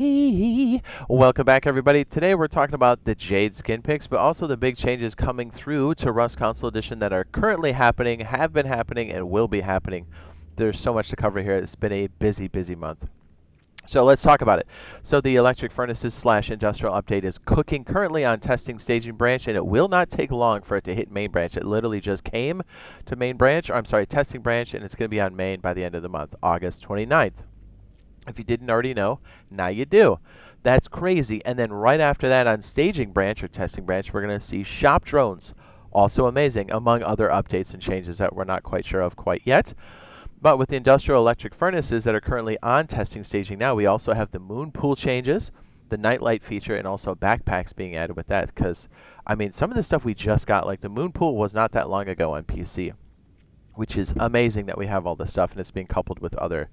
Hey, welcome back everybody. Today we're talking about the Jade Skin Picks, but also the big changes coming through to Rust Console Edition that are currently happening, have been happening, and will be happening. There's so much to cover here. It's been a busy month. So let's talk about it. So the electric furnaces slash industrial update is cooking currently on testing staging branch, and it will not take long for it to hit main branch. It literally just came to main branch, or I'm sorry, testing branch, and it's going to be on main by the end of the month, August 29th. If you didn't already know, now you do. That's crazy. And then right after that on staging branch or testing branch, we're going to see shop drones. Also amazing, among other updates and changes that we're not quite sure of quite yet. But with the industrial electric furnaces that are currently on testing staging now, we also have the moon pool changes, the nightlight feature, and also backpacks being added with that. Because, I mean, some of the stuff we just got, like the moon pool was not that long ago on PC, which is amazing that we have all this stuff and it's being coupled with other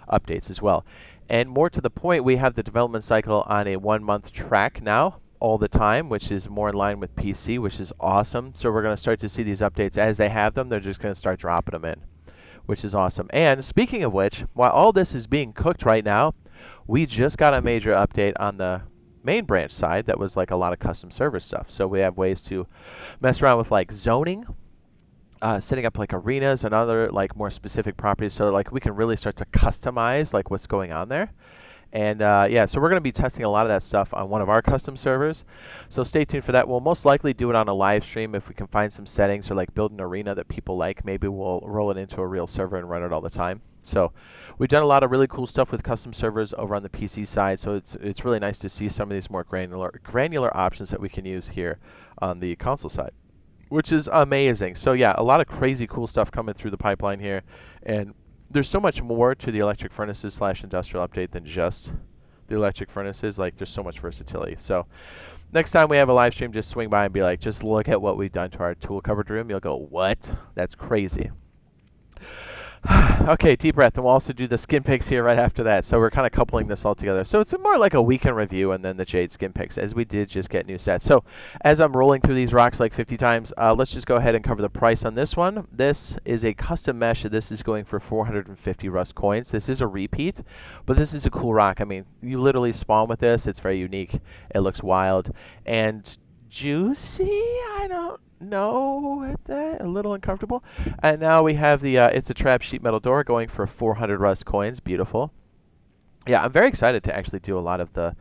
updates as well. And more to the point, we have the development cycle on a 1-month track now all the time, which is more in line with PC, which is awesome. So we're going to start to see these updates as they have them. They're just going to start dropping them in, which is awesome. And speaking of which, while all this is being cooked right now, we just got a major update on the main branch side that was like a lot of custom server stuff. So we have ways to mess around with like zoning, setting up like arenas and other like more specific properties, so like we can really start to customize like what's going on there. And yeah, so we're going to be testing a lot of that stuff on one of our custom servers. So stay tuned for that. We'll most likely do it on a live stream if we can find some settings or like build an arena that people like. Maybe we'll roll it into a real server and run it all the time. So we've done a lot of really cool stuff with custom servers over on the PC side. So it's really nice to see some of these more granular options that we can use here on the console side, which is amazing. So yeah, a lot of crazy cool stuff coming through the pipeline here, and there's so much more to the electric furnaces slash industrial update than just the electric furnaces. Like there's so much versatility. So next time we have a live stream, just swing by and be like, just look at what we've done to our tool cupboard room. You'll go, what? That's crazy. Okay, deep breath, and we'll also do the skin picks here right after that. So we're kind of coupling this all together. So it's more like a weekend review and then the Jade skin picks, as we did just get new sets. So as I'm rolling through these rocks like 50 times, let's just go ahead and cover the price on this one. This is a custom mesh. This is going for 450 Rust coins. This is a repeat, but this is a cool rock. I mean, you literally spawn with this. It's very unique. It looks wild and juicy. I don't know at that. A little uncomfortable. And now we have the it's a trap sheet metal door going for 400 Rust coins. Beautiful. Yeah, I'm very excited to actually do a lot of the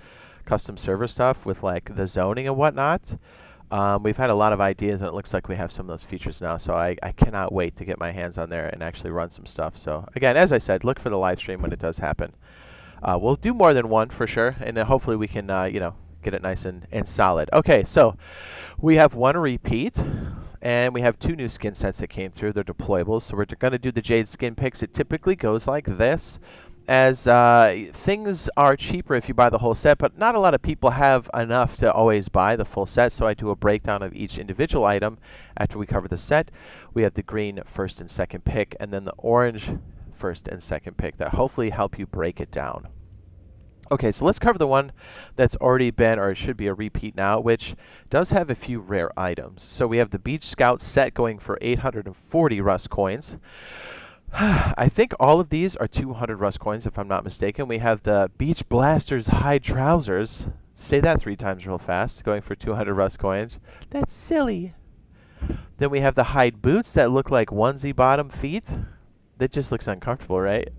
custom server stuff with like the zoning and whatnot. We've had a lot of ideas, and it looks like we have some of those features now. So I cannot wait to get my hands on there and actually run some stuff. So again, as I said, look for the live stream when it does happen. We'll do more than one for sure, and then hopefully we can you know, get it nice and solid. Okay, so we have one repeat, and we have two new skin sets that came through. They're deployables, so we're going to do the Jade Skin Picks. It typically goes like this, as things are cheaper if you buy the whole set, but not a lot of people have enough to always buy the full set, so I do a breakdown of each individual item after we cover the set. We have the green first and second pick, and then the orange first and second pick that hopefully help you break it down. Okay, so let's cover the one that's already been, or it should be a repeat now, which does have a few rare items. So we have the Beach Scout set going for 840 Rust coins. I think all of these are 200 Rust coins, if I'm not mistaken. We have the Beach Blasters hide trousers. Say that 3 times real fast, going for 200 Rust coins. That's silly. Then we have the hide boots that look like onesie bottom feet. That just looks uncomfortable, right?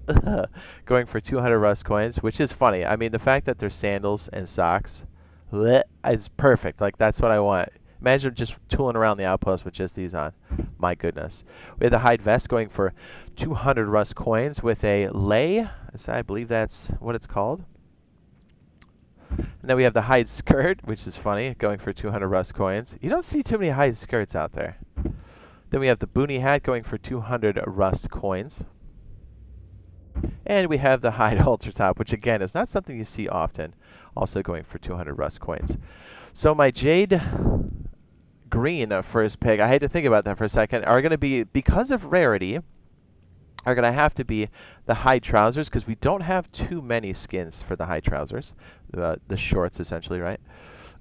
Going for 200 Rust coins, which is funny. I mean, the fact that they're sandals and socks is perfect. Like, that's what I want. Imagine just tooling around the outpost with just these on. My goodness. We have the hide vest going for 200 Rust coins with a lei. I believe that's what it's called. And then we have the hide skirt, which is funny, going for 200 Rust coins. You don't see too many hide skirts out there. Then we have the boonie hat going for 200 Rust coins. And we have the hide halter top, which again is not something you see often, also going for 200 Rust coins. So my Jade green first pick, I had to think about that for a second, are going to be, because of rarity, are going to have to be the hide trousers, because we don't have too many skins for the hide trousers. The shorts, essentially, right?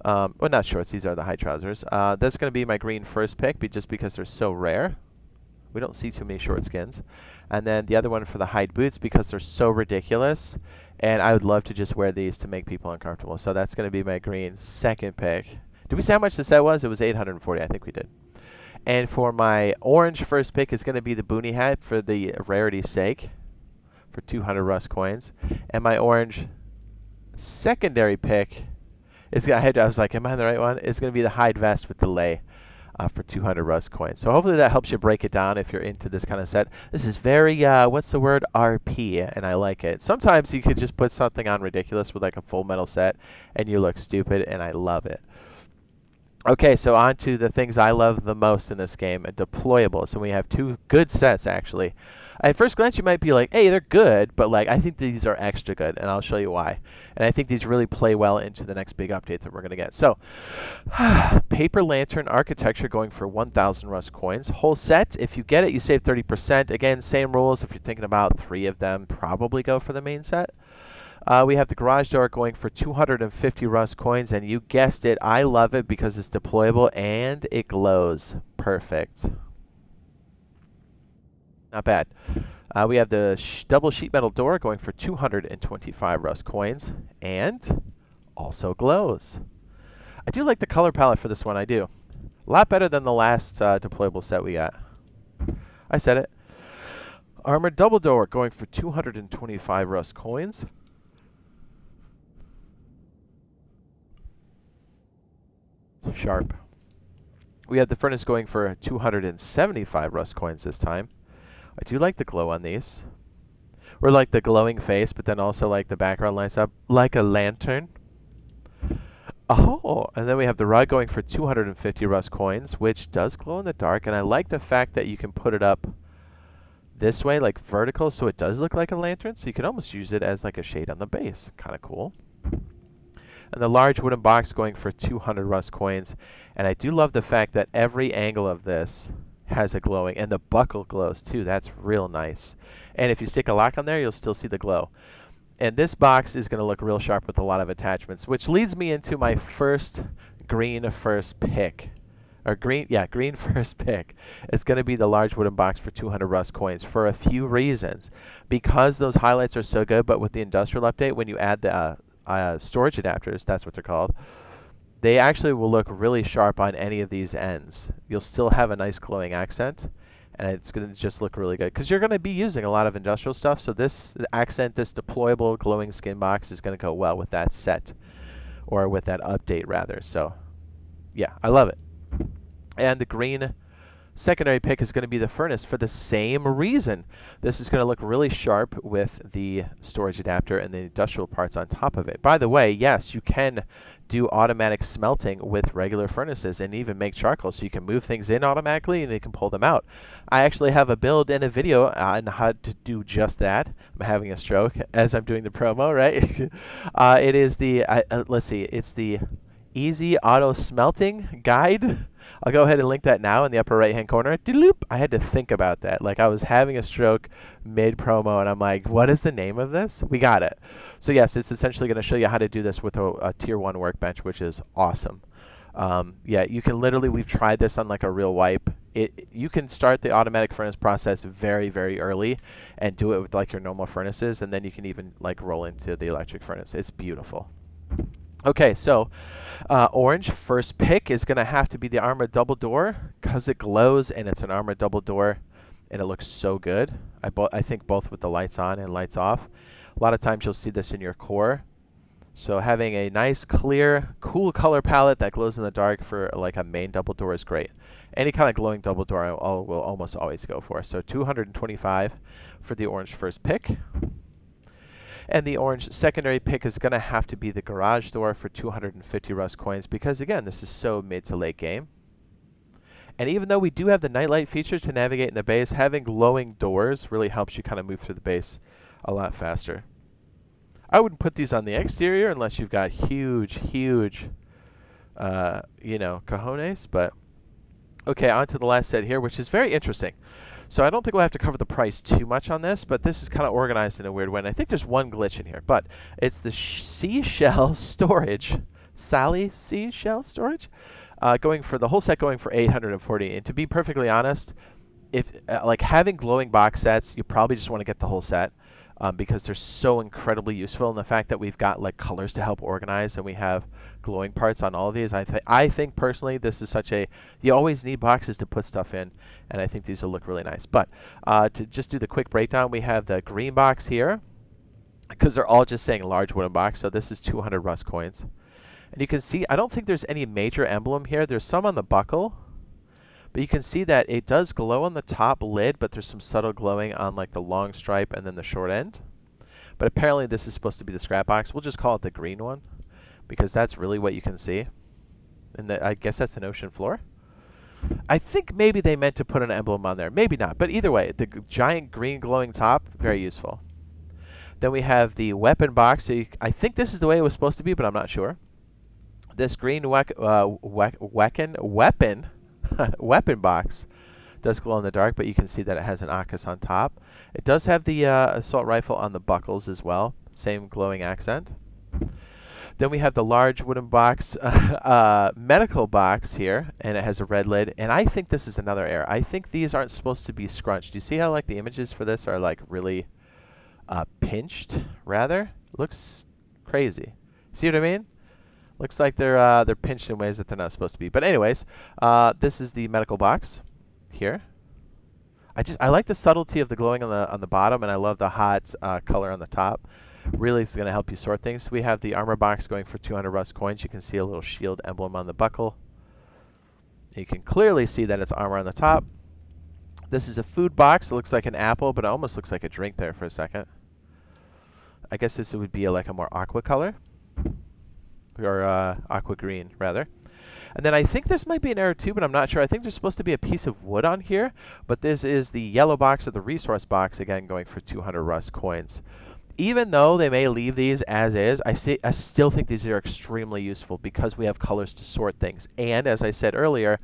Well, not shorts, these are the high trousers. That's going to be my green first pick, just because they're so rare. We don't see too many short skins. And then the other one for the hide boots, because they're so ridiculous, And I would love to just wear these to make people uncomfortable. So that's going to be my green second pick. Did we say how much the set was? It was 840. I think we did. And for my orange first pick is going to be the Boonie hat for the rarity's sake, for 200 Rust coins. And my orange secondary pick is I was like, am I on the right one? It's going to be the hide vest with delay for 200 Rust coins. So hopefully that helps you break it down if you're into this kind of set. This is very, what's the word? RP, and I like it. Sometimes you could just put something on ridiculous with like a full metal set, and you look stupid, and I love it. Okay, so on to the things I love the most in this game, deployable. So we have two good sets, actually. At first glance, you might be like, hey, they're good, but like I think these are extra good, and I'll show you why. And I think these really play well into the next big update that we're going to get. So, Paper Lantern Architecture going for 1,000 Rust coins. Whole set, if you get it, you save 30%. Again, same rules. If you're thinking about 3 of them, probably go for the main set. We have the garage door going for 250 Rust coins, and you guessed it, I love it because it's deployable and it glows. Perfect. Not bad. We have the double sheet metal door going for 225 Rust coins, and also glows. I do like the color palette for this one, I do. A lot better than the last deployable set we got. I said it. Armored double door going for 225 Rust coins. Sharp. We have the furnace going for 275 Rust coins this time. I do like the glow on these. Or like the glowing face, but then also like the background lights up like a lantern. Oh, and then we have the rug going for 250 Rust coins, which does glow in the dark, and I like the fact that you can put it up this way, like vertical, so it does look like a lantern, so you can almost use it as like a shade on the base. Kind of cool. And the large wooden box going for 200 Rust coins. And I do love the fact that every angle of this has a glowing, and the buckle glows too. That's real nice. And if you stick a lock on there, you'll still see the glow. And this box is going to look real sharp with a lot of attachments, which leads me into my first green first pick. Or green first pick. It's going to be the large wooden box for 200 Rust coins for a few reasons. Because those highlights are so good, but with the Industrial update, when you add the storage adapters, that's what they're called, they actually will look really sharp on any of these ends. You'll still have a nice glowing accent, and it's going to just look really good because you're going to be using a lot of Industrial stuff, so this accent, this deployable glowing skin box is going to go well with that set, or with that update rather. So yeah, I love it. And the green secondary pick is going to be the furnace for the same reason. This is going to look really sharp with the storage adapter and the Industrial parts on top of it. By the way, yes, you can do automatic smelting with regular furnaces and even make charcoal, so you can move things in automatically and they can pull them out. I actually have a build and a video on how to do just that. I'm having a stroke as I'm doing the promo, right? It is the, let's see, it's the Easy Auto Smelting Guide. I'll go ahead and link that now in the upper right-hand corner. Doop! I had to think about that. Like, I was having a stroke mid-promo, and I'm like, what is the name of this? We got it. So yes, it's essentially going to show you how to do this with a Tier 1 workbench, which is awesome. Yeah, you can literally, we've tried this on like a real wipe. You can start the automatic furnace process very, very early and do it with like your normal furnaces, and then you can even like roll into the electric furnace. It's beautiful. Okay, so orange first pick is going to have to be the armored double door because it glows and it's an armored double door and it looks so good. I think both with the lights on and lights off. A lot of times you'll see this in your core. So having a nice, clear, cool color palette that glows in the dark for like a main double door is great. Any kind of glowing double door I will almost always go for. So 225 for the orange first pick. And the orange secondary pick is going to have to be the garage door for 250 Rust coins because, again, this is so mid to late game. And even though we do have the nightlight feature to navigate in the base, having glowing doors really helps you kind of move through the base a lot faster. I wouldn't put these on the exterior unless you've got huge, you know, cojones. But, okay, on to the last set here, which is very interesting. So I don't think we'll have to cover the price too much on this, but this is kind of organized in a weird way. And I think there's one glitch in here, but it's the Seashell Storage, Seashell Storage, going for the whole set, going for 840. And to be perfectly honest, if like having glowing box sets, you probably just want to get the whole set. because they're so incredibly useful. And the fact that we've got like colors to help organize, and we have glowing parts on all of these, I think personally this is such a, you always need boxes to put stuff in, and I think these will look really nice. But to just do the quick breakdown, we have the green box here, because they're all just saying large wooden box, so this is 200 Rust coins. And you can see, I don't think there's any major emblem here. There's some on the buckle, but you can see that it does glow on the top lid, but there's some subtle glowing on like the long stripe and then the short end. But apparently this is supposed to be the scrap box. We'll just call it the green one, because that's really what you can see. And I guess that's an ocean floor. I think maybe they meant to put an emblem on there. Maybe not, but either way, the giant green glowing top, very useful. Then we have the weapon box. So I think this is the way it was supposed to be, but I'm not sure. This green weapon box does glow in the dark, but you can see that it has an AUKUS on top. It does have the assault rifle on the buckles as well, same glowing accent. Then we have the large wooden box, medical box here, and it has a red lid. And I think this is another error. I think these aren't supposed to be scrunched. Do you see how like the images for this are like really pinched? Rather, looks crazy. See what I mean? Looks like they're pinched in ways that they're not supposed to be. But anyways, this is the medical box here. I like the subtlety of the glowing on the bottom, and I love the hot color on the top. Really, it's going to help you sort things. We have the armor box going for 200 Rust coins. You can see a little shield emblem on the buckle. You can clearly see that it's armor on the top. This is a food box. It looks like an apple, but it almost looks like a drink there for a second. I guess this would be like a more aqua color, or aqua green rather. And then I think this might be an error too, but I'm not sure. I think there's supposed to be a piece of wood on here, but this is the yellow box or the resource box, again going for 200 Rust coins. Even though they may leave these as is, I still think these are extremely useful because we have colors to sort things. And as I said earlier,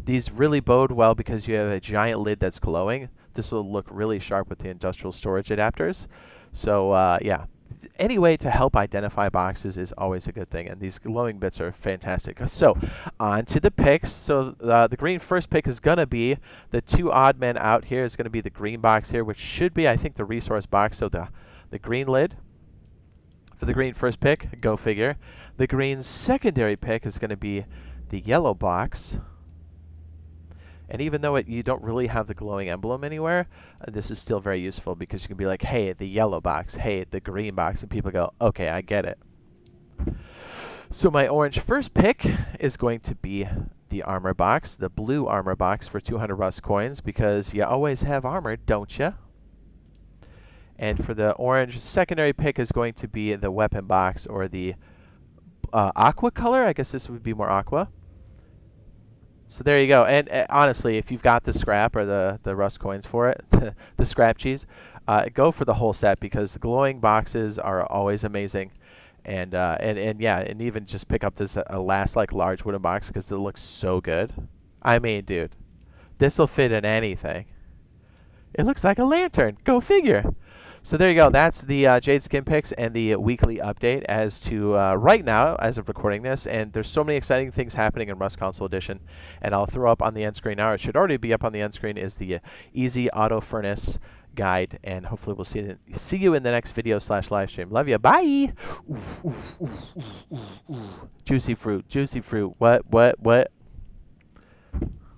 these really bode well because you have a giant lid that's glowing. This will look really sharp with the industrial storage adapters. So yeah, any way to help identify boxes is always a good thing, and these glowing bits are fantastic. So on to the picks. So the green first pick is going to be the two odd men out here. Is going to be the green box here, which should be, I think, the resource box. So the green lid for the green first pick, go figure. The green secondary pick is going to be the yellow box. And even though you don't really have the glowing emblem anywhere, this is still very useful because you can be like, hey, the yellow box, hey, the green box, and people go, okay, I get it. So my orange first pick is going to be the armor box, the blue armor box for 200 Rust coins, because you always have armor, don't you? And for the orange secondary pick is going to be the weapon box, or the aqua color. I guess this would be more aqua. So there you go. And honestly, if you've got the scrap or the Rust coins for it, the scrap cheese, go for the whole set because the glowing boxes are always amazing. And yeah, and even just pick up this last like large wooden box because it looks so good. I mean, dude, this will fit in anything. It looks like a lantern. Go figure. So there you go. That's the Jade Skin Picks and the weekly update as to right now, as of recording this. And there's so many exciting things happening in Rust Console Edition. And I'll throw up on the end screen now. It should already be up on the end screen. Is the Easy Auto Furnace guide. And hopefully we'll see you in the next video / live stream. Love you. Bye. Juicy fruit. Juicy fruit. What?